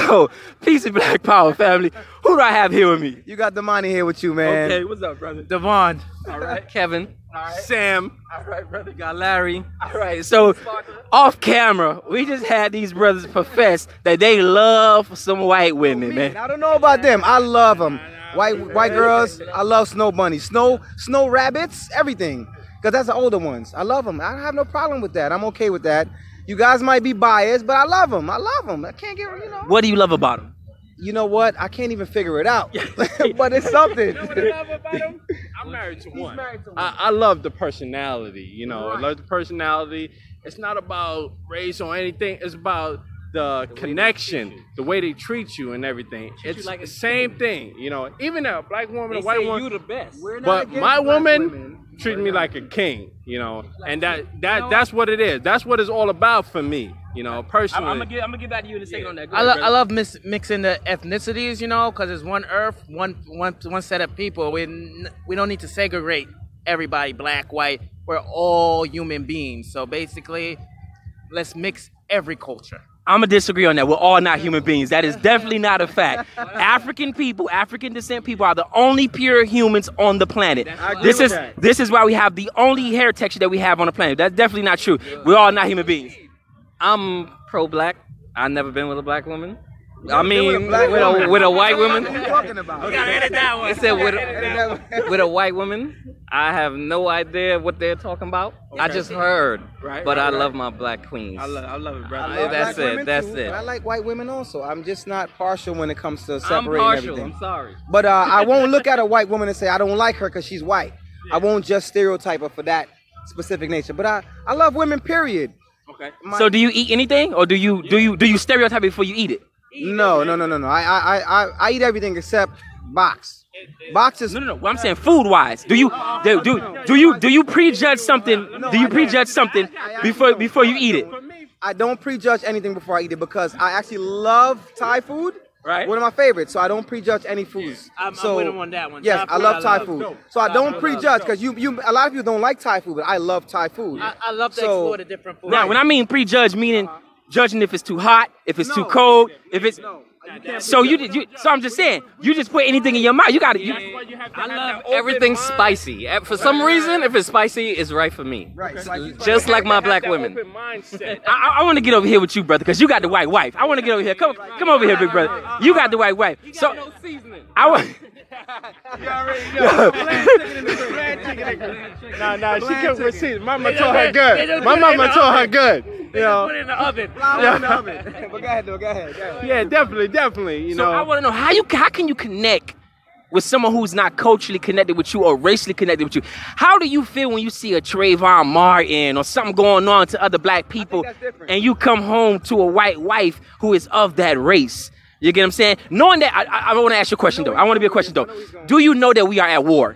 So, peace and black power, family. Who do I have here with me? You got Damani here with you, man. Okay, what's up, brother? Devon. All right. Kevin. All right. Sam. All right, brother. Got Larry. All right, so off camera, we just had these brothers profess that they love some white women, man. I don't know about them. I love them. White girls. I love snow bunnies, snow rabbits, everything. Because that's the older ones. I love them. I have no problem with that. I'm okay with that. You guys might be biased, but I love them. I love them. I can't get, you know. What do you love about them? You know what? I can't even figure it out. But it's something. You know what I love about him? I'm married to one. I love the personality, you know. I love the personality. It's not about race or anything. It's about the connection, the way they treat you and everything. It's like the same thing, you know. Even a black woman, a white woman. You the best. But my woman treated me like a king, you know. And that's what it is. That's what it's all about for me. You know, personally. I'm gonna get back to you in a second on that. I love mixing the ethnicities, you know, because it's one earth, one set of people. We don't need to segregate everybody, black, white. We're all human beings. So basically, let's mix every culture. I'm gonna disagree on that. We're all not human beings. That is definitely not a fact. African people, African descent people are the only pure humans on the planet. This is why we have the only hair texture that we have on the planet. That's definitely not true. We're all not human beings. I'm pro-black. I've never been with a black woman. I mean, with a white woman. What are you talking about? I said with a white woman. I have no idea what they're talking about. Okay. I just heard, but I love my black queens. I love it, brother. That's it. That's it. I like white women also. I'm just not partial when it comes to separating I'm partial. everything. I'm sorry. But I won't look at a white woman and say I don't like her because she's white. I won't just stereotype her for that specific nature. But I love women. Period. Okay. So do you eat anything, or do you stereotype it before you eat it? No. I eat everything except box. Boxes. No. Well, I'm saying food-wise. Do you prejudge something? Do you prejudge something before you eat it? I don't prejudge anything before I eat it because I actually love Thai food. Right. One of my favorites. So I don't prejudge any foods. I'm with him on that one. Yes, I love Thai food. So I don't prejudge because a lot of people don't like Thai food, but I love Thai food. I love to explore the different foods. Now, when I mean prejudge, meaning judging if it's too hot, if it's too cold, if it's. So so I'm just saying, you just put anything in your mouth. You got to. I love everything spicy. For some reason, if it's spicy, it's right for me. Right. Just like my black women. I want to get over here with you, brother, because you got the white wife. I want to get over here. Come over here, big brother. You got the white wife. So I want. You already know. Nah, she can receive. Mama told her good. My mama told her good. You know. Put it in the oven. But go ahead. Yeah, definitely. You know. So I want to know how can you connect with someone who's not culturally connected with you or racially connected with you? How do you feel when you see a Trayvon Martin or something going on to other black people, and you come home to a white wife who is of that race? You get what I'm saying? Knowing that, I want to ask you a question, though. I want to be a question, though. Do you know that we are at war?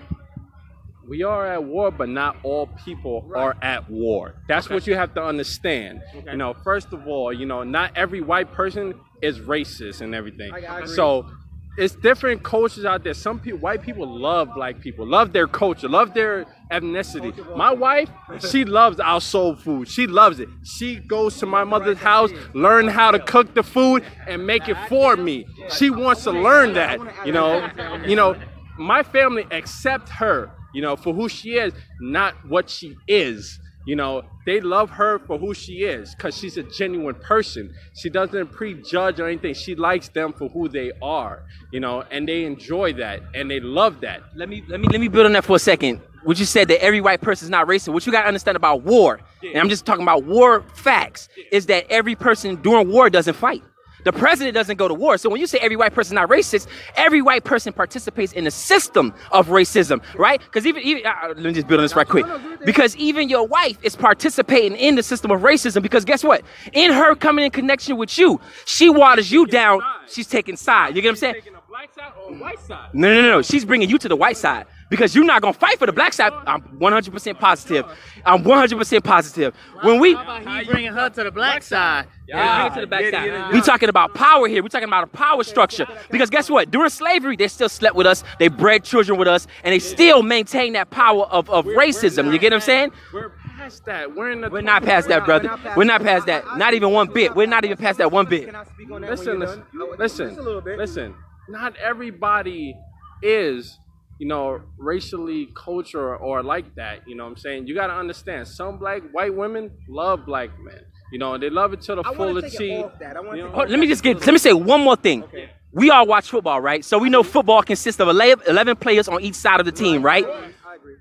We are at war, but not all people are at war. That's what you have to understand. You know, first of all, you know, not every white person is racist and everything. So it's different cultures out there. Some people, white people love black people, love their culture, love their ethnicity. My wife, she loves our soul food. She loves it. She goes to my mother's house, learn how to cook the food and make it for me. She wants to learn that, you know, my family accept her, you know, for who she is, not what she is. You know, they love her for who she is because she's a genuine person. She doesn't prejudge or anything. She likes them for who they are, you know, and they enjoy that and they love that. Let me build on that for a second. What you said that every white person is not racist. What you got to understand about war, and I'm just talking about war facts, is that every person during war doesn't fight. The president doesn't go to war. So when you say every white person is not racist, every white person participates in the system of racism, right? Because even let me just build on this right quick. Because even your wife is participating in the system of racism. Because guess what? In her coming in connection with you, she waters you down. She's taking side. You get what I'm saying? Taking a black side or a white side? No. She's bringing you to the white side. Because you're not going to fight for the black side. I'm 100% positive. I'm 100% positive. When we... How about he bringing her to the black side? Yeah, bring it to the back side. We talking about power here. We're talking about a power structure. Because guess what? During slavery, they still slept with us. They bred children with us. And they still maintain that power of racism. You get what I'm saying? We're past that. We're in the. We're not past that, brother. We're not past that. Not even one bit. We're not even past that one bit. Can I speak on that? Listen, when you're done? listen, Just a little bit. listen. Not everybody is, you know, racially cultural or like that. You know what I'm saying? You got to understand. Some white women love black men. You know, they love it to the fullest. Let me say one more thing. Okay. We all watch football, right? So we know football consists of 11 players on each side of the team, right?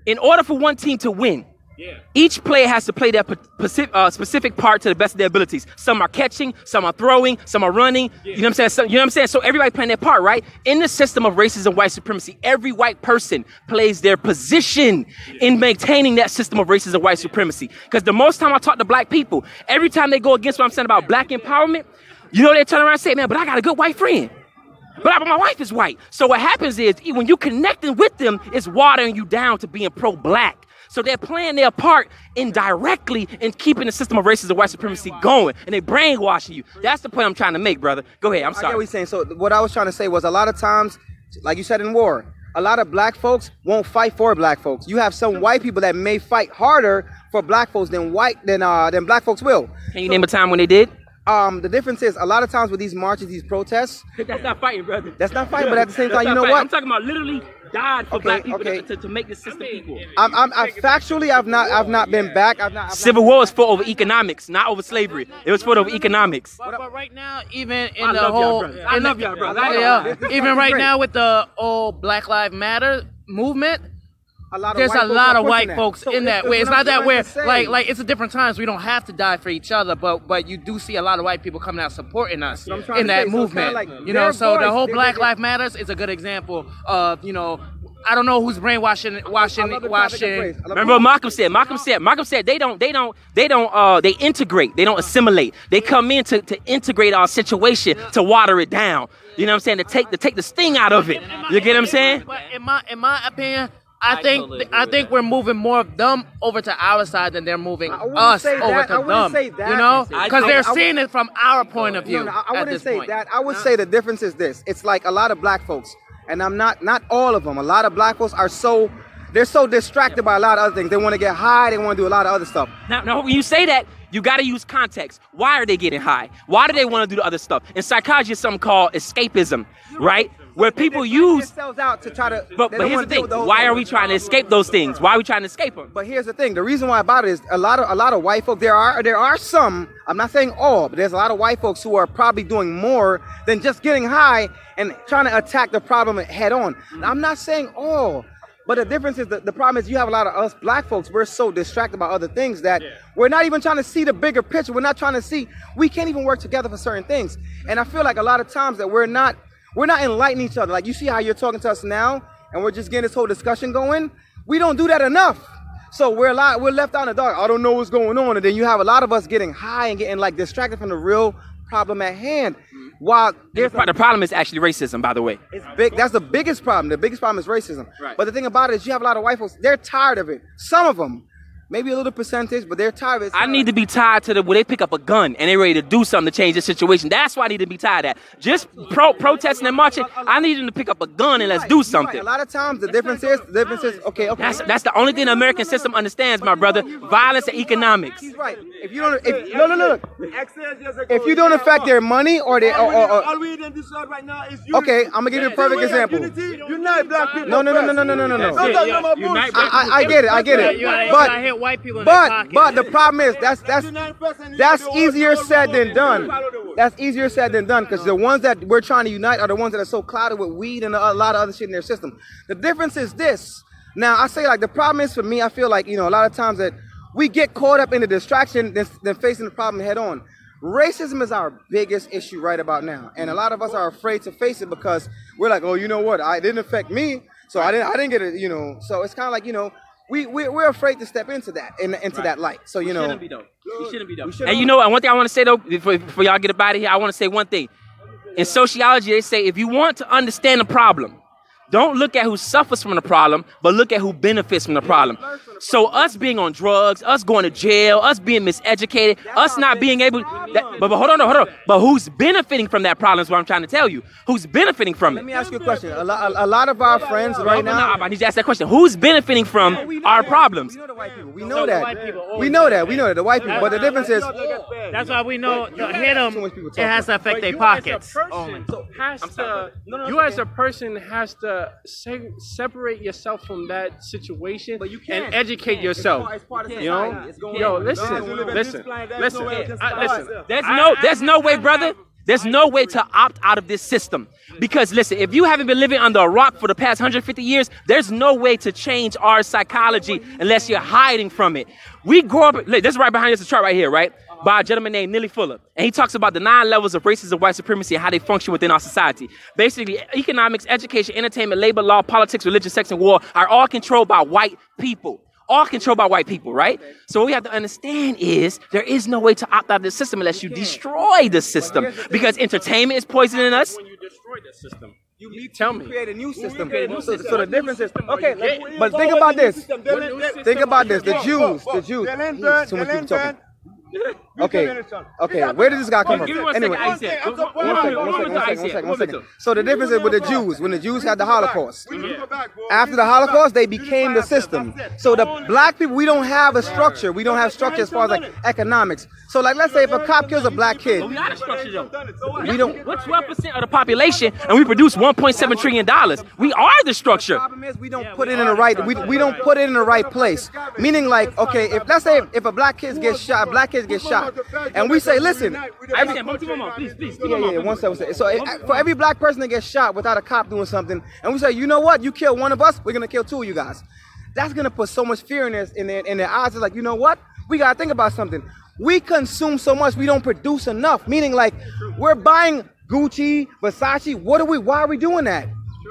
In order for one team to win, each player has to play their specific part to the best of their abilities. Some are catching, some are throwing, some are running. You know what I'm saying? You know what I'm saying? So everybody playing their part, right? In the system of racism and white supremacy, every white person plays their position in maintaining that system of racism and white supremacy. Because the most time I talk to black people, every time they go against what I'm saying about black empowerment, you know, they turn around and say, man, but I got a good white friend. But my wife is white. So what happens is when you connecting with them, it's watering you down to being pro-black. So they're playing their part indirectly in keeping the system of racism and white supremacy going. And they brainwashing you. That's the point I'm trying to make, brother. Go ahead. I'm sorry. I get what you're saying. So what I was trying to say was a lot of times, like you said in war, a lot of black folks won't fight for black folks. You have some white people that may fight harder for black folks than black folks will. Can you name a time when they did? The difference is a lot of times with these marches, these protests. That's not fighting, brother. That's not fighting, but at the same time, you know what? I'm talking about literally died for black people to make the system equal. Factually, I've not been back. Civil War was fought over economics, not over slavery. It was fought over economics. But right now, even in the whole, I love y'all, bro. Even right now with the old Black Lives Matter movement. There's a lot of white folks in that way. It's not that we're like it's a different times. We don't have to die for each other, but you do see a lot of white people coming out supporting us in that movement. You know, so the whole Black Lives Matters is a good example of, you know, I don't know who's brainwashing. Remember what Malcolm said? Malcolm said they integrate. They don't assimilate. They come in to integrate our situation, to water it down. You know what I'm saying? To take the sting out of it. You get what I'm saying? But in my opinion, I think we're moving more of them over to our side than they're moving us over to them. You know, because they're seeing it from our point of view. I wouldn't say that. I would say the difference is this: it's like a lot of black folks, and I'm not all of them. A lot of black folks are they're so distracted by a lot of other things. They want to get high. They want to do a lot of other stuff. Now, when you say that, you got to use context. Why are they getting high? Why do they want to do the other stuff? In psychology, it's something called escapism, right? Where people use themselves out to try to. But here's the thing: why are we trying to escape those things? Why are we trying to escape them? But here's the thing: the reason why about it is a lot of white folks. There are some. I'm not saying all, but there's a lot of white folks who are probably doing more than just getting high and trying to attack the problem head on. I'm not saying all. But the difference is the problem is you have a lot of us black folks. We're so distracted by other things that we're not even trying to see the bigger picture. We're not trying to see. We can't even work together for certain things. And I feel like a lot of times that we're not enlightening each other. Like you see how you're talking to us now, and we're just getting this whole discussion going. We don't do that enough. So we're left out in the dark. I don't know what's going on, and then you have a lot of us getting high and getting like distracted from the real problem at hand. While the problem is actually racism, by the way. It's big. That's the biggest problem. The biggest problem is racism. Right. But the thing about it is you have a lot of white folks. They're tired of it. Some of them. Maybe a little percentage, but they're tired of it. I need to be tied to where they pick up a gun and they're ready to do something to change the situation. That's why I need to be tied at. Just protesting and marching, I need them to pick up a gun and let's do something. A lot of times the difference is okay. That's the only thing the American system understands, my brother. Violence and economics. He's right. If you don't, if you don't affect their money or their, all we in this right now is unity. Okay, I'm gonna give you a perfect example. Unite black people. No. I get it. But the problem is that's easier said than done. That's easier said than done because the ones that we're trying to unite are the ones that are so clouded with weed and a lot of other shit in their system. The difference is this. Now I say like the problem is for me, I feel like, you know, a lot of times that we get caught up in the distraction than facing the problem head on. Racism is our biggest issue right about now, and a lot of us are afraid to face it because we're like, oh, you know what? It didn't affect me, so I didn't get it, you know. So it's kind of like, you know. We're afraid to step into that that light. So you know, we shouldn't be though. And you know, and one thing I want to say though, before y'all get up out of here, I want to say one thing. In sociology, they say if you want to understand the problem, don't look at who suffers from the problem, but look at who benefits from the problem. So us being on drugs, us going to jail, us being miseducated, us not being able. But hold on. But who's benefiting from that problem is what I'm trying to tell you. Who's benefiting from it? Let me ask you a question. A lot of our friends right now. I need to ask that question. Who's benefiting from our problems? We know the white people. We know that. We know that. The white people. But the difference is. That's why we know to hit them, it has to affect their pockets. You as a person has to separate yourself from that situation and educate yourself. You know, yo, listen. There's no way, brother. There's no way to opt out of this system. Because listen, if you haven't been living under a rock for the past 150 years, there's no way to change our psychology unless you're hiding from it. We grow up, look, this is right behind us, a chart right here, right? By a gentleman named Neely Fuller. And he talks about the 9 levels of racism, white supremacy, and how they function within our society. Basically, economics, education, entertainment, labor, law, politics, religion, sex, and war are all controlled by white people. All controlled by white people, right? So what we have to understand is there is no way to opt out of the system unless you destroy the system. Because entertainment is poisoning us. When you destroy the system, Tell me. Create a new system. So the difference is, okay, but think about this. Think about this. The Jews. Too much people talking. Okay, where did this guy come from? Anyway, one second. So the difference is with the Jews, when the Jews had the Holocaust, after the Holocaust, they became the system. So the black people, we don't have a structure. We don't have structure as far as like economics. So like, let's say if a cop kills a black kid. We got a structure though. We don't. We're 12% of the population and we produce $1.7 trillion. We are the structure. The problem is we don't put it in the right, we don't put it in the right place. Meaning like, okay, if let's say if a black kid gets shot, and we say, listen, please. Yeah, 1 second. So for every black person that gets shot without a cop doing something, and we say, you know what, you kill one of us, we're gonna kill 2 of you guys. That's gonna put so much fear in their eyes. It's like, you know what, we gotta think about something. We consume so much, we don't produce enough. Meaning like, we're buying Gucci, Versace. Why are we doing that?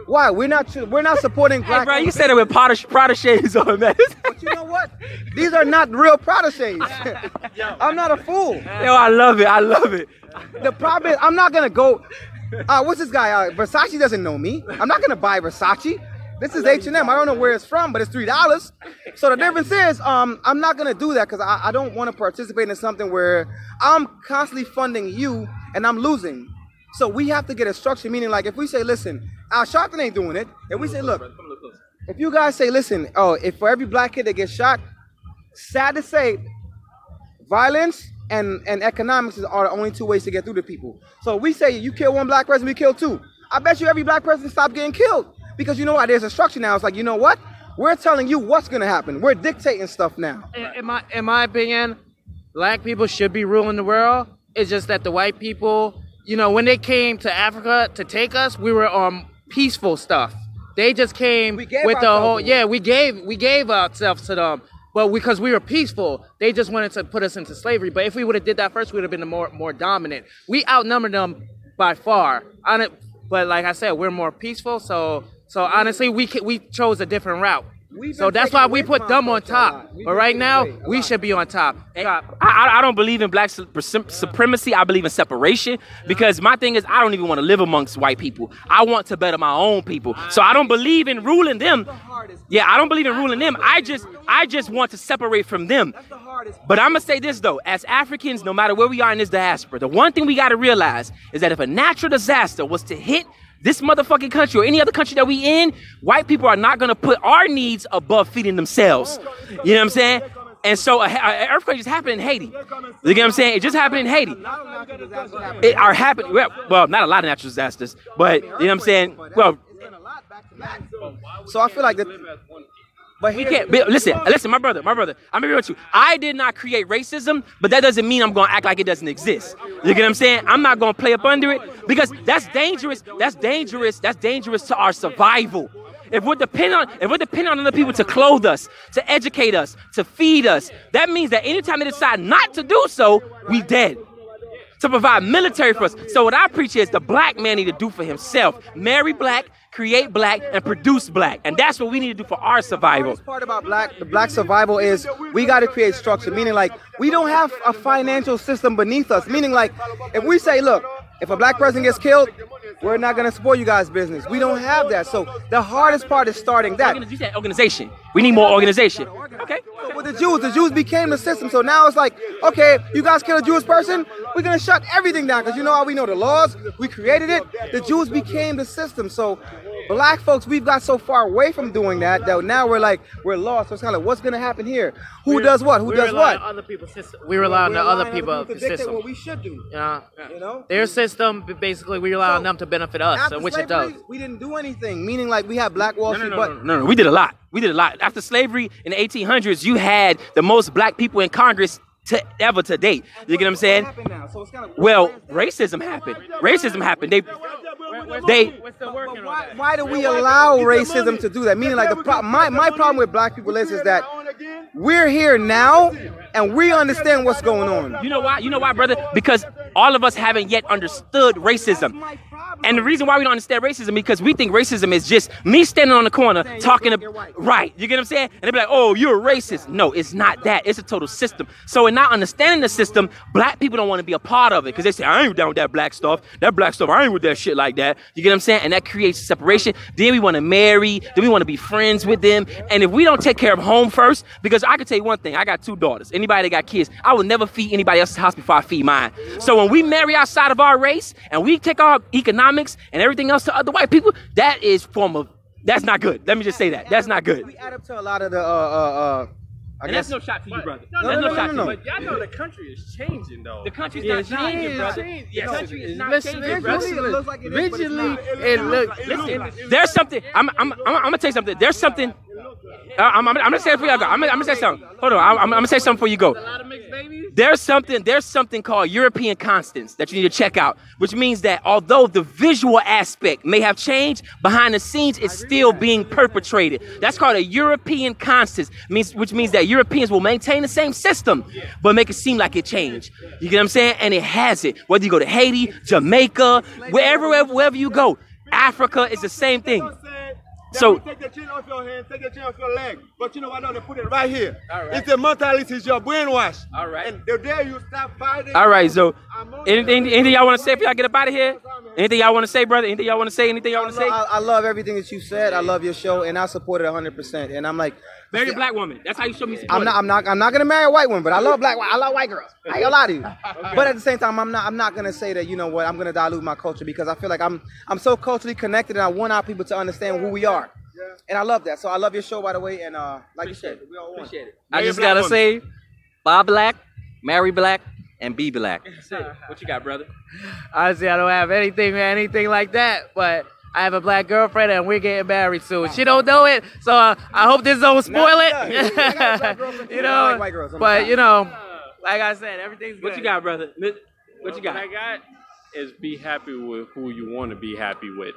Why? We're not supporting black. Hey, bro, you said it with Prada shades on, man. But you know what? These are not real Prada shades. I'm not a fool. Yo, I love it. The problem is, I'm not gonna go. What's this guy? Versace doesn't know me. I'm not gonna buy Versace. This is H&M. I don't know where it's from, but it's $3. So the difference is, I'm not gonna do that because I don't want to participate in something where I'm constantly funding you and I'm losing. So we have to get a structure, meaning like if we say, listen, Al Sharpton ain't doing it. If we say, look, if you guys say, listen, if for every black kid that gets shot, sad to say, violence and economics are the only 2 ways to get through to people. So we say you kill 1 black person, we kill 2. I bet you every black person stop getting killed. Because you know what, there's a structure now. It's like, you know what? We're telling you what's gonna happen. We're dictating stuff now. In my opinion, black people should be ruling the world. It's just that the white people, you know, when they came to Africa to take us, we were on peaceful stuff. They just came with the whole, we gave ourselves to them, but because we were peaceful, they just wanted to put us into slavery. But if we would have did that first, we would have been more dominant. We outnumbered them by far. But like I said, we're more peaceful. So honestly, we chose a different route. So that's why we put them on top. But right now, we should be on top. I don't believe in black supremacy. I believe in separation. Because my thing is, I don't even want to live amongst white people. I want to better my own people. So I don't believe in ruling them. Yeah, I don't believe in ruling them. I just want to separate from them. But I'm going to say this, though. As Africans, no matter where we are in this diaspora, the one thing we got to realize is that if a natural disaster was to hit this motherfucking country or any other country that we in, white people are not going to put our needs above feeding themselves. You know what I'm saying? And so an earthquake just happened in Haiti. You know what I'm saying? It just happened in Haiti. It are happening. Well, not a lot of natural disasters, but you know what I'm saying? Well, so I feel like that. But we can't. Listen, my brother. I'm gonna be real with you. I did not create racism, but that doesn't mean I'm gonna act like it doesn't exist. You get what I'm saying? I'm not gonna play up under it because that's dangerous. That's dangerous to our survival. If we're depending on other people to clothe us, to educate us, to feed us, that means that anytime they decide not to do so, we dead. To provide military for us. So what I preach is the black man need to do for himself. Marry black, create black, and produce black. And that's what we need to do for our survival. The part about the black survival is we got to create structure. Meaning like we don't have a financial system beneath us. Meaning like if we say, look, if a black person gets killed, we're not going to support you guys' business. We don't have that. So the hardest part is starting that. You said organization. We need more organization. Okay. the Jews. The Jews became the system. So now it's like, okay, you guys kill a Jewish person, we're gonna shut everything down because you know how we know the laws. We created it. The Jews became the system. So black folks, we've got so far away from doing that now we're lost. So it's kind of like, what's gonna happen here? Who does what? Who does what? Other people's system. We rely on the other people's system. What we should do. Yeah. You know? Their system, basically, we rely on them to benefit us, which it does. We didn't do anything. Meaning, like we have Black Wall Street, No, we did a lot. We did a lot. After slavery in the 1800s, you had the most black people in Congress ever to date. You get what I'm saying? Well, racism happened. Racism happened. We're still working on that. Why do we allow racism to do that? Meaning, like my problem with black people is that we're here now and we understand what's going on. You know why? You know why, brother? Because all of us haven't yet understood racism. And the reason why we don't understand racism because we think racism is just me standing on the corner talking right. You get what I'm saying? And they be like, "Oh, you're a racist." No, it's not that. It's a total system. So in not understanding the system, black people don't want to be a part of it because they say, "I ain't down with that black stuff. That black stuff, I ain't with that shit like that." You get what I'm saying? And that creates separation. Then we want to marry. Then we want to be friends with them. And if we don't take care of home first, because I can tell you one thing, I got 2 daughters. Anybody that got kids, I will never feed anybody else's house before I feed mine. So when we marry outside of our race and we take our economics and everything else to other white people, that's not good. Let me just say that. That's not good. We add up to a lot of the And that's no shot to you, brother. No. But y'all know the country is changing, though. The country's not changing, brother. The country is not changing, brother. Listen, there's something. I'm gonna tell you something. There's something. I'm gonna say it before y'all go. I'm gonna say something. Hold on. I'm gonna say something before you go. There's something called European constants that you need to check out, which means that although the visual aspect may have changed, behind the scenes it's still being perpetrated. That's called a European constants, which means that Europeans will maintain the same system, but make it seem like it changed. You get what I'm saying? And it has it. Whether you go to Haiti, Jamaica, wherever you go, Africa is the same thing. So take the chin off your hand, take the chin off your leg. But you know what? They put it right here. All right. It's the mentality, it's your brainwash. All right. And the day you stop fighting. All right, so anything y'all want to say before y'all get up out of here? Anything y'all want to say, brother? Anything y'all want to say? Anything y'all want to say? I love everything that you said. I love your show, and I support it 100%. And I'm like, marry a black woman. That's how you show me support. I'm not gonna marry a white woman, but I love I love white girls. I ain't gonna lie to you. Okay. But at the same time, I'm not gonna say that, you know what, I'm gonna dilute my culture because I feel like I'm so culturally connected, and I want our people to understand who we are. And I love that. So I love your show, by the way. And like you said, we all want it. I just gotta say, buy black, marry black, and be black. What you got, brother? Honestly, I don't have anything like that. But I have a black girlfriend, and we're getting married soon. She don't know it, so I hope this don't spoil it. You know, but you know, like I said, everything's good. What you got, brother? What you got? What I got is be happy with who you want to be happy with.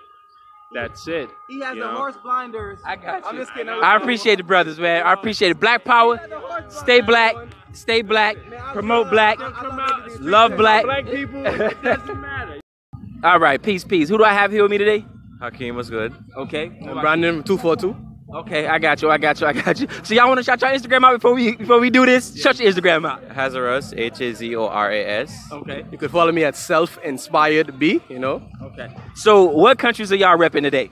That's it. He has the horse blinders. I got you. I'm just kidding. I appreciate it, brothers, man. I appreciate it. Black power. Stay black. Stay black. Promote black. Love black. Black people, it doesn't matter. All right. Peace. Who do I have here with me today? Hakeem was good. Okay. Brandon 242. Okay, I got you. So y'all want to shout your Instagram out before we do this? Shut your Instagram out. Hazoras, Hazoras. Okay. You could follow me at self-inspired B, you know. Okay. So what countries are y'all repping today?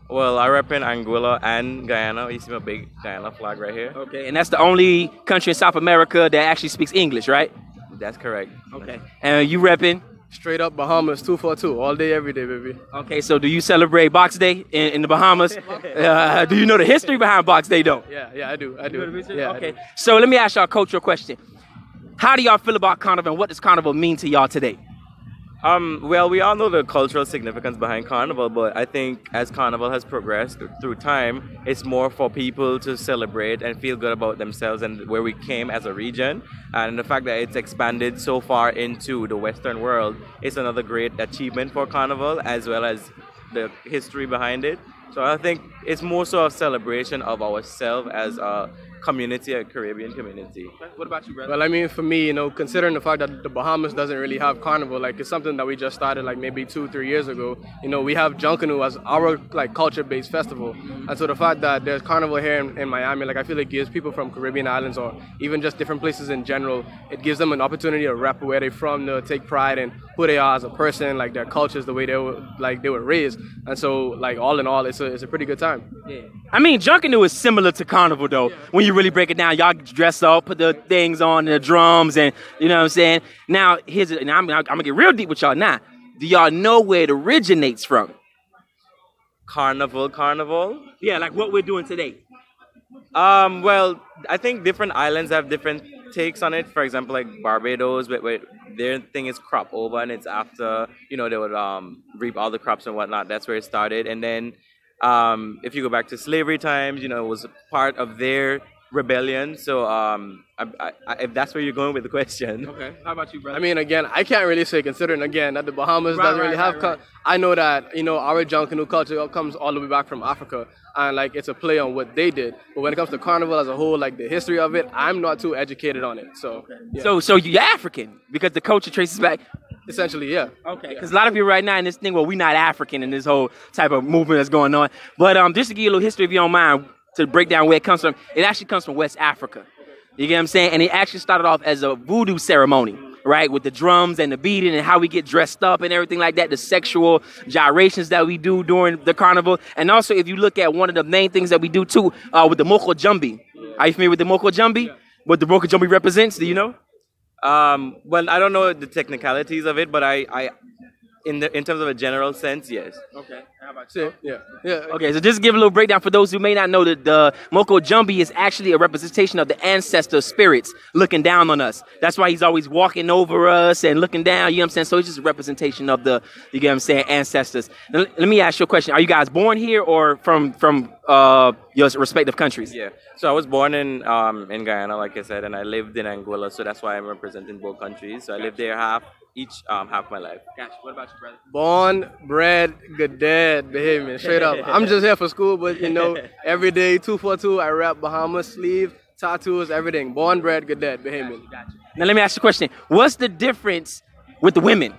Well, I rep in Anguilla and Guyana. You see my big Guyana flag right here? Okay, and that's the only country in South America that actually speaks English, right? That's correct. Okay. And you repping? Straight up Bahamas 242, all day, every day, baby. Okay, so do you celebrate Box Day in the Bahamas? Do you know the history behind Box Day, though? Yeah, I do. Yeah, okay. So let me ask y'all a cultural question. How do y'all feel about Carnival, and what does Carnival mean to y'all today? Well, we all know the cultural significance behind Carnival, but I think as Carnival has progressed through time, it's more for people to celebrate and feel good about themselves and where we came as a region. And the fact that it's expanded so far into the Western world is another great achievement for Carnival, as well as the history behind it. So I think it's more so a celebration of ourselves as a community, a Caribbean community. What about you, brother? Well, I mean, for me, you know, considering the fact that the Bahamas doesn't really have Carnival, like it's something that we just started like maybe 2-3 years ago. You know, we have Junkanoo as our like culture-based festival. And so the fact that there's Carnival here in Miami, like I feel it gives people from Caribbean islands or even just different places in general, it gives them an opportunity to rep where they're from, to take pride in who they are as a person, like their cultures, the way they were raised. And so like all in all, it's a pretty good time. Yeah. I mean, Junkanoo is similar to Carnival, though. When you really break it down, y'all dress up, put the things on, the drums, and you know what I'm saying? Now, I'm going to get real deep with y'all now. Do y'all know where it originates from? Carnival? Yeah, like what we're doing today. Well, I think different islands have different takes on it. For example, like Barbados, where their thing is crop over, and it's after, you know, they would reap all the crops and whatnot. That's where it started. And then if you go back to slavery times, you know, it was part of their rebellion. So if that's where you're going with the question. Okay. How about you, brother? I mean, again, I can't really say, considering, again, that the Bahamas doesn't really have... I know that, you know, our Junkanoo culture comes all the way back from Africa, and, like, it's a play on what they did. But when it comes to Carnival as a whole, like, the history of it, I'm not too educated on it, so... Yeah. So you're African, because the culture traces back... Essentially, yeah. Okay, because a lot of people right now in this thing, well, we're not African in this whole type of movement that's going on. But just to give you a little history, if you don't mind, to break down where it comes from, it actually comes from West Africa. You get what I'm saying? And it actually started off as a voodoo ceremony, right? With the drums and the beating and how we get dressed up and everything like that, the sexual gyrations that we do during the carnival. And also, if you look at one of the main things that we do too, with the Moko Jumbi. Are you familiar with the Moko Jumbi? What the Moko Jumbi represents, do you know? Well, I don't know the technicalities of it, but in terms of a general sense, yes. Okay. How about you? Yeah. Okay, so just give a little breakdown for those who may not know that the Moko Jumbi is actually a representation of the ancestor spirits looking down on us. That's why he's always walking over us and looking down, you know what I'm saying? So it's just a representation of the, you get what I'm saying, ancestors. Now, let me ask you a question. Are you guys born here or from your respective countries? Yeah. So I was born in Guyana, like I said, and I lived in Angola, so that's why I'm representing both countries. So I lived there half my life. Gotcha. What about you, brother? Born, bred, good dad, behavior, straight up. I'm just here for school, but you know, every day, 242, I rap Bahamas, sleeve, tattoos, everything. Born, bred, good dad, behavior. Gotcha. Now let me ask you a question. What's the difference with the women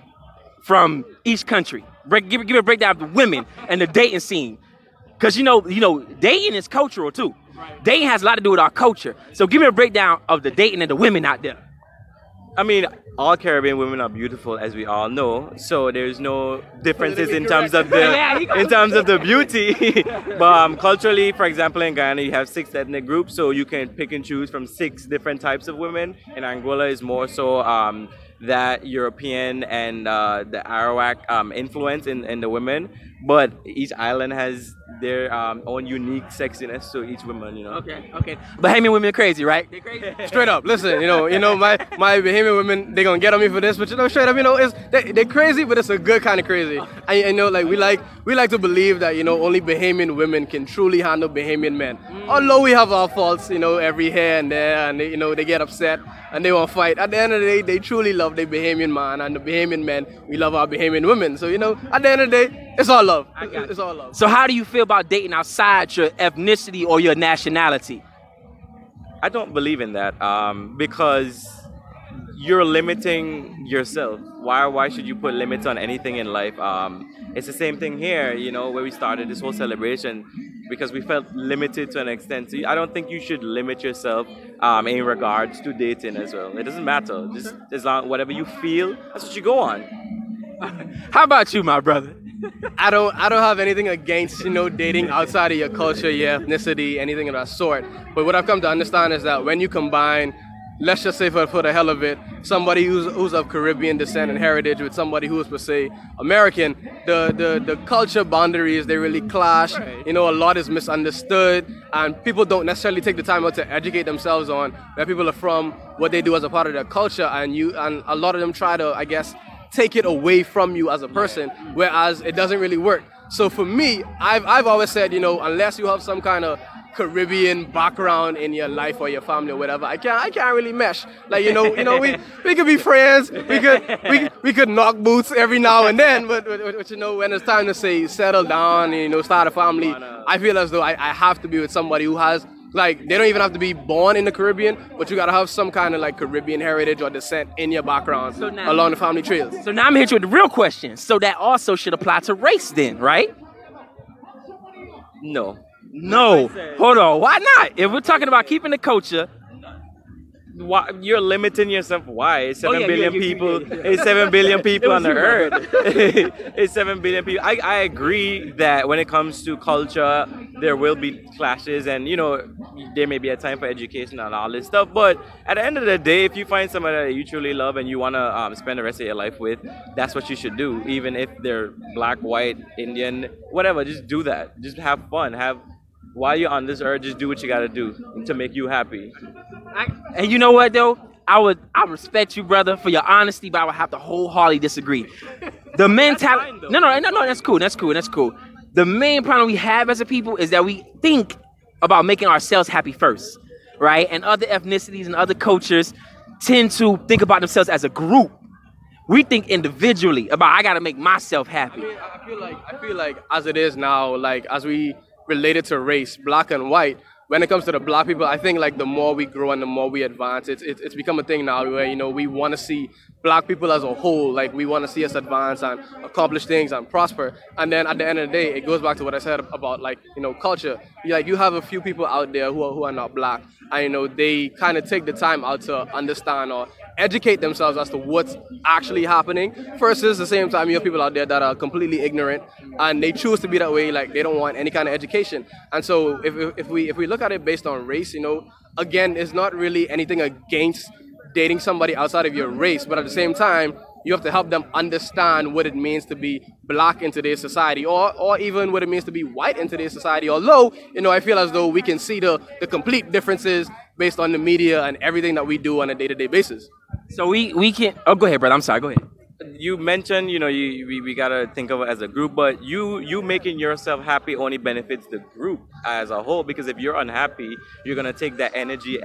from each country? Give me a breakdown of the women and the dating scene. Because you know, dating is cultural too. Dating has a lot to do with our culture. So give me a breakdown of the dating and the women out there. I mean, all Caribbean women are beautiful, as we all know. So there's no differences in terms of the beauty. But culturally, for example, in Guyana, you have 6 ethnic groups, so you can pick and choose from 6 different types of women. In Angola, is more so that European and the Arawak influence in the women. But each island has their own unique sexiness to each woman, you know. Okay. Bahamian women are crazy, right? They're crazy. Straight up, listen, you know, my Bahamian women, they gonna get on me for this, but you know, straight up, you know, they're crazy, but it's a good kind of crazy. I know, like we like to believe that, you know, only Bahamian women can truly handle Bahamian men. Although we have our faults, you know, every here and there, and they, you know, they get upset and they want to fight. At the end of the day, they truly love their Bahamian man, and the Bahamian men, we love our Bahamian women. So, you know, at the end of the day, it's all love. It's all love. So how do you feel about dating outside your ethnicity or your nationality? I don't believe in that because you're limiting yourself. Why should you put limits on anything in life? It's the same thing here, you know, where we started this whole celebration because we felt limited to an extent. So I don't think you should limit yourself in regards to dating as well. It doesn't matter. Just as long whatever you feel, that's what you go on. How about you, my brother? I don't have anything against, you know, dating outside of your culture, your ethnicity, anything of that sort. But what I've come to understand is that when you combine, let's just say for the hell of it, somebody who's of Caribbean descent and heritage with somebody who's per se American, the culture boundaries, they really clash. You know, a lot is misunderstood, and people don't necessarily take the time out to educate themselves on where people are from, what they do as a part of their culture, and a lot of them try to, I guess, take it away from you as a person, whereas it doesn't really work. So for me, I've always said, you know, unless you have some kind of Caribbean background in your life or your family or whatever, I can't really mesh. Like, you know, we could be friends, we could knock boots every now and then, but you know, when it's time to say settle down and, you know, start a family, I feel as though I have to be with somebody who has, like, they don't even have to be born in the Caribbean, but you gotta have some kind of like Caribbean heritage or descent in your background along the family trails. So now I'm here with the real question. So that also should apply to race then, right? No. Hold on. Why not? If we're talking about keeping the culture, Why, you're limiting yourself. Why? It's 7 billion people. yeah. It's 7 billion people on the you, earth. It's 7 billion people. I agree that when it comes to culture, there will be clashes, and there may be a time for education and all this stuff. But at the end of the day, if you find somebody that you truly love and you want to spend the rest of your life with, that's what you should do. Even if they're black, white, Indian, whatever, just do that. Just have fun. While you're on this earth, just do what you got to do to make you happy. And you know what though? I respect you, brother, for your honesty, but I would have to wholeheartedly disagree. The mentality. No, that's cool. The main problem we have as a people is that we think about making ourselves happy first, right? And other ethnicities and other cultures tend to think about themselves as a group. We think individually about I gotta make myself happy. I feel like as it is now, like as we relate it to race, black and white. When it comes to the black people, I think like the more we grow and the more we advance, it's become a thing now where we want to see black people as a whole, like we want to see us advance and accomplish things and prosper. And then at the end of the day, it goes back to what I said about culture. You have a few people out there who are not black, and they kind of take the time out to understand or educate themselves as to what's actually happening. Versus the same time, you have people out there that are completely ignorant and they choose to be that way, like they don't want any kind of education. And so if we look at it based on race, again, it's not really anything against dating somebody outside of your race, but at the same time, you have to help them understand what it means to be black in today's society, or even what it means to be white in today's society. Although, I feel as though we can see the complete differences based on the media and everything that we do on a day-to-day basis. So we can. Oh, go ahead, brother. I'm sorry. Go ahead. You mentioned, we gotta think of it as a group, but you making yourself happy only benefits the group as a whole, because if you're unhappy, you're gonna take that energy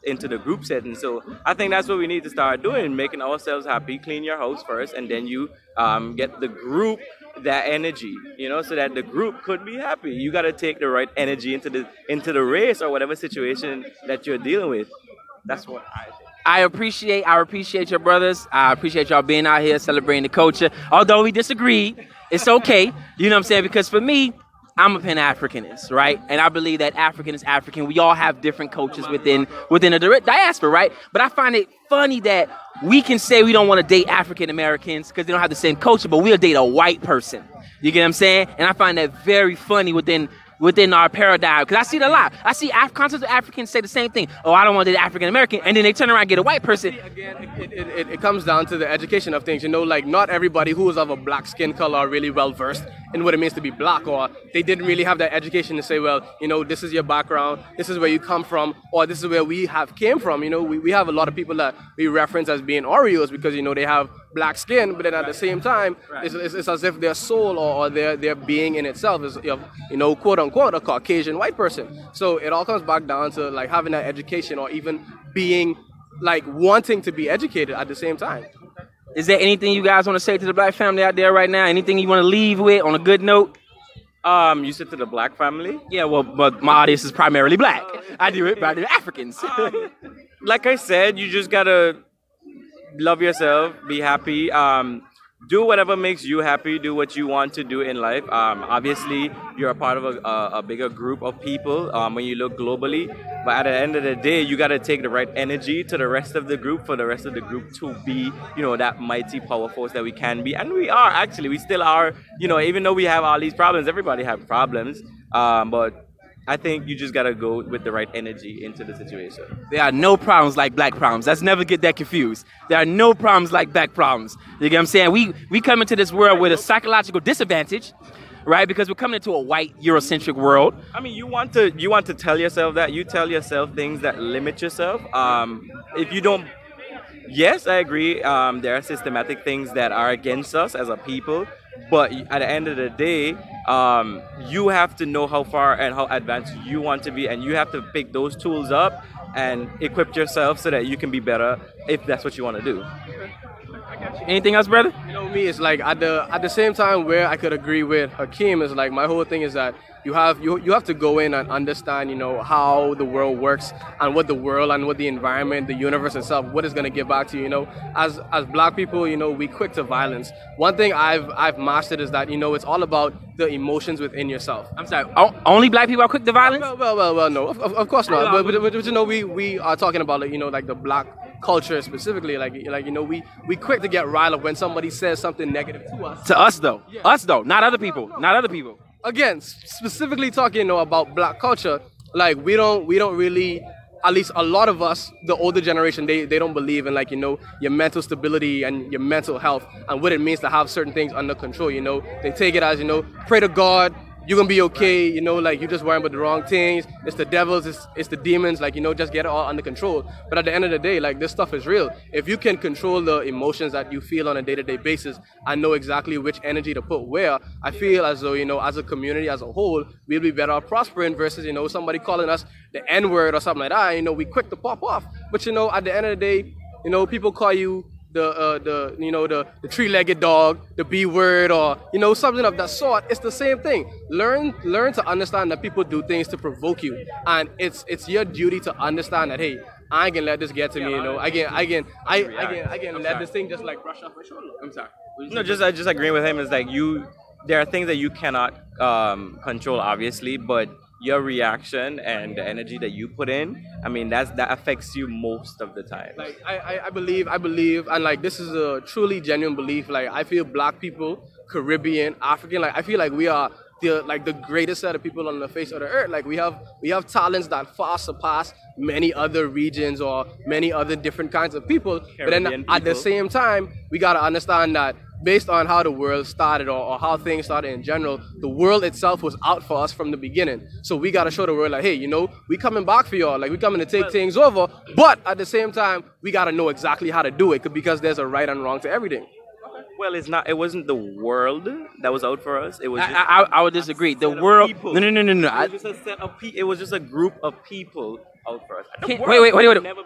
into the group setting. So I think that's what we need to start doing, making ourselves happy. Clean your house first, and then you get the group that energy, so that the group could be happy. You gotta take the right energy into the race or whatever situation that you're dealing with. That's what I think. I appreciate your brothers. I appreciate y'all being out here celebrating the culture. Although we disagree, it's okay. You know what I'm saying? Because for me, I'm a Pan-Africanist, right? And I believe that African is African. We all have different cultures within the diaspora, right? But I find it funny that we can say we don't want to date African Americans because they don't have the same culture, but we'll date a white person. You get what I'm saying? And I find that very funny within our paradigm, because I see it a lot. I see concepts of Africans say the same thing. Oh, I don't want to date African American, and then they turn around and get a white person. Again, it comes down to the education of things. Like not everybody who is of a black skin color are really well versed in what it means to be black, or they didn't really have that education to say, well, this is your background, this is where you come from, or this is where we came from. We have a lot of people that we reference as being Oreos because they have black skin, but then at the same time, it's as if their soul or their being in itself is, quote unquote, a Caucasian white person. So it all comes back down to like having that education, or even being like wanting to be educated at the same time. Is there anything you guys want to say to the black family out there right now? Anything you want to leave with on a good note? You said to the black family? Yeah, well, but my audience is primarily black. I do it by the Africans. Like I said, you just gotta love yourself, be happy, do whatever makes you happy, do what you want to do in life. Obviously, you're a part of a bigger group of people when you look globally, but at the end of the day, you got to take the right energy to the rest of the group for the rest of the group to be, that mighty power force that we can be. And we are, actually, we still are, even though we have all these problems, everybody have problems, but I think you just gotta go with the right energy into the situation. There are no problems like black problems. Let's never get that confused. There are no problems like black problems. You get what I'm saying? We come into this world with a psychological disadvantage, right? Because we're coming into a white Eurocentric world. I mean, you want to tell yourself that. You tell yourself things that limit yourself. If you don't, yes, I agree. There are systematic things that are against us as a people. But at the end of the day, you have to know how far and how advanced you want to be, and you have to pick those tools up and equip yourself so that you can be better if that's what you want to do. Anything else, brother? me, it's like at the same time where I could agree with Hakeem is like my whole thing is that you have to go in and understand, you know, how the world works and what the world and what the environment, the universe itself, what is going to give back to you. You know, as black people, you know, we quick to violence. One thing I've mastered is that, you know, it's all about the emotions within yourself. I'm sorry. Only black people are quick to violence? Well, no, of course not. But you know, we are talking about, like, you know, like the black culture specifically, like you know, we quick to get riled up when somebody says something negative to us. To us though, not other people, not other people. Again, specifically talking, you know, about black culture, like we don't really, at least a lot of us, the older generation, they don't believe in, like, you know, your mental stability and your mental health and what it means to have certain things under control. You know, they take it as, you know, pray to God, you're gonna be okay, you know, like you're just worrying about the wrong things. It's the devils, it's the demons, like, you know, just get it all under control. But at the end of the day, like, this stuff is real. If you can control the emotions that you feel on a day-to-day basis and know exactly which energy to put where, I feel as though, you know, as a community as a whole, we'll be better off prospering versus, you know, somebody calling us the N-word or something like that. You know, we quick to pop off. But, you know, at the end of the day, you know, people call you the three-legged dog, the B word, or, you know, something of that sort. It's the same thing. Learn to understand that people do things to provoke you, and it's your duty to understand that, hey, I ain't gonna let this get to me. You know, I can let this thing just like brush off my shoulder. I'm sorry. No, just agreeing with him is like there are things that you cannot control, obviously, but your reaction and the energy that you put in, I mean, that affects you most of the time. Like I believe, and like this is a truly genuine belief. Like I feel black people, Caribbean, African, like I feel like we are the greatest set of people on the face of the earth. Like we have talents that far surpass many other regions or many other different kinds of people. Caribbean but then people. At the same time, we gotta understand that based on how the world started or how things started in general, the world itself was out for us from the beginning. So we got to show the world, like, hey, you know, we coming back for y'all. Like, we coming to take things over. But at the same time, we got to know exactly how to do it because there's a right and wrong to everything. Well, it wasn't the world that was out for us. It was just I would disagree. The world. people. No. It was just a set of it was just a group of people out for us.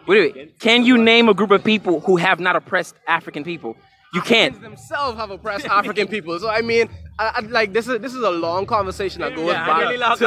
Wait. Can you name a group of people who have not oppressed African people? You can't. Africans themselves have oppressed African people. So I mean, I like this is a long conversation that goes back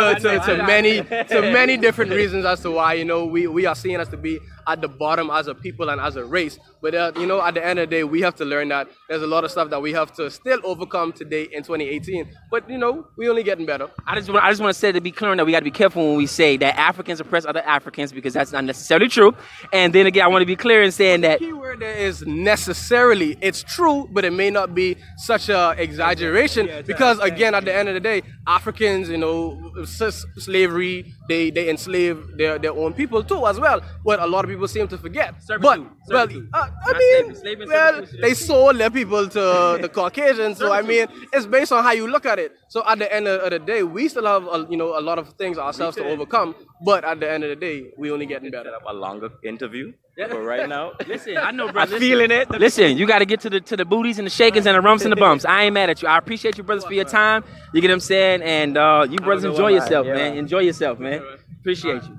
to many different reasons as to why, you know, we are seen as to be at the bottom as a people and as a race. But you know, at the end of the day, we have to learn that there's a lot of stuff that we have to still overcome today in 2018. But you know, we only getting better. I just want to say, to be clear, that we got to be careful when we say that Africans oppress other Africans, because that's not necessarily true. And then again, I want to be clear in saying that the key word there is necessarily. It's true, but it may not be such a exaggeration. Because again, at the end of the day, Africans, you know, slavery, they enslave their own people too as well. But a lot of people seem to forget. They sold their people to the Caucasians. So I mean, it's based on how you look at it. So at the end of the day, we still have a lot of things ourselves to overcome. But at the end of the day, we only getting better. A longer interview. But right now, listen, I know, bro. I'm feeling it. Listen, you got to get to the booties and the shakings and the rumps and the bumps. I ain't mad at you. I appreciate you, brothers, for your time. You get what I'm saying? And you brothers enjoy yourself, man. Enjoy yourself, man. Appreciate you.